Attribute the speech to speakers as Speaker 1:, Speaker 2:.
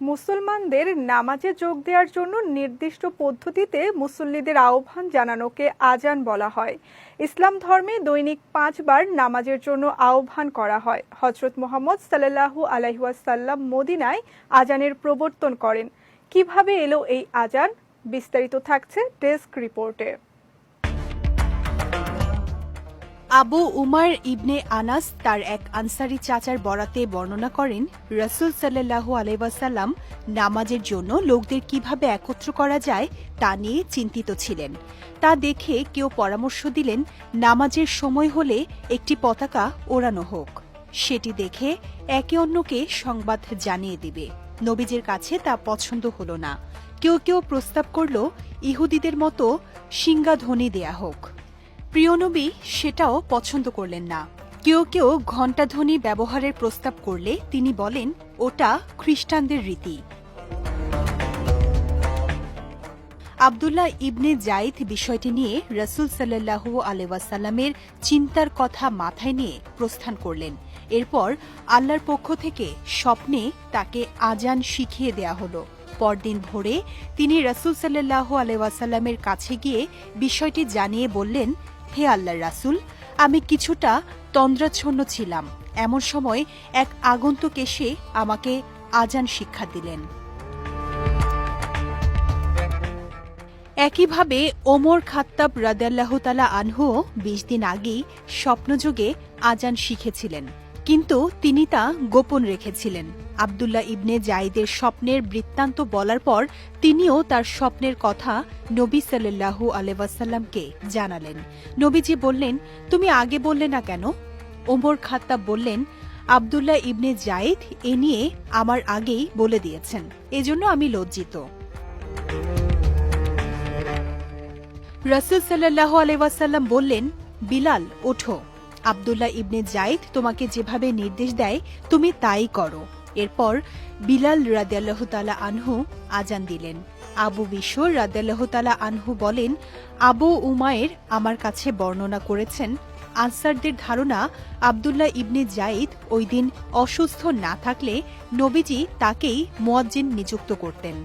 Speaker 1: মুসলমানদের নামাজে যোগ দেওয়ার জন্য নির্দিষ্ট পদ্ধতিতে মুসল্লিদের আহ্বান জানানোকে আজান বলা হয়। ইসলাম ধর্মে দৈনিক 5 বার নামাজের জন্য আহ্বান করা হয়। হযরত মুহাম্মদ সাল্লাল্লাহু আলাইহি ওয়াসাল্লাম মদিনায় আজানের প্রবর্তন করেন। কিভাবে এলো এই আজান? বিস্তারিত থাকছে ডেস্ক রিপোর্টে।
Speaker 2: আবু উমার ইবনে আনাস তার এক আনসারী চাচার বরাতে বর্ণনা করেন, রাসূল সাল্লাল্লাহু আলাইহি ওয়াসাল্লাম নামাজের জন্য লোকদের কিভাবে একত্র করা যায় তা নিয়ে চিন্তিত ছিলেন। তা দেখে কেউ পরামর্শ দিলেন, নামাজের সময় হলে একটি পতাকা ওড়ানো হোক। সেটি দেখে একে অন্যকে সংবাদ জানিয়ে দিবে। নবীজির কাছে তা পছন্দ হল না। কেউ কেউ প্রস্তাব করল, ইহুদিদের মতো সিংহাধ্বনি দেয়া হোক। প্রিয় নবী সেটাও পছন্দ করলেন না। কেউ কেউ ঘণ্টাধ্বনি ব্যবহারের প্রস্তাব করলে তিনি বলেন, ওটা খ্রিস্টানদের রীতি। আব্দুল্লাহ ইবনে যায়েদ বিষয়টি নিয়ে রাসূল সাল্লাল্লাহু আলাইহি ওয়াসাল্লামের চিন্তার কথা মাথায় নিয়ে প্রস্থান করলেন। এরপর আল্লাহর পক্ষ থেকে স্বপ্নে তাকে আজান শিখিয়ে দেয়া হল। পরদিন ভোরে তিনি রাসূল সাল্লাল্লাহু আলাইহি ওয়াসাল্লামের কাছে গিয়ে বিষয়টি জানিয়ে বললেন, হে আল্লাহর রাসূল, আমি কিছুটা তন্দ্রাচ্ছন্ন ছিলাম। এমন সময় এক আগন্তুক এসে আমাকে আজান শিক্ষা দিলেন। একইভাবে ওমর খাত্তাব রাদিয়াল্লাহু তাআলা আনহু ২০ দিন আগেই স্বপ্নযোগে আজান শিখেছিলেন, কিন্তু তিনি তা গোপন রেখেছিলেন। আব্দুল্লাহ ইবনে যায়েদের স্বপ্নের বৃত্তান্ত বলার পর তিনিও তার স্বপ্নের কথা নবী সাল্লাল্লাহু আলাইহি ওয়াসাল্লামকে জানালেন। নবীজি বললেন, তুমি আগে বললে না কেন? ওমর খাত্তাব বললেন, আব্দুল্লাহ ইবনে যায়েদ এ নিয়ে আমার আগেই বলে দিয়েছেন, এজন্য আমি লজ্জিত। রাসূল সাল্লাল্লাহু আলাইহি ওয়াসাল্লাম বললেন, বিলাল ওঠো। আব্দুল্লাহ ইবনে যায়েদ তোমাকে যেভাবে নির্দেশ দেয় তুমি তাই করো। এরপর বিলাল রাদিয়াল্লাহু তাআলা আনহু আজান দিলেন। আবু বিশর রাদিয়াল্লাহু তাআলা আনহু বলেন, আবু উমায়ের আমার কাছে বর্ণনা করেছেন, আনসারদের ধারণা আব্দুল্লাহ ইবনে যায়েদ ওই দিন অসুস্থ না থাকলে নবীজি তাকেই মুয়াজ্জিন নিযুক্ত করতেন।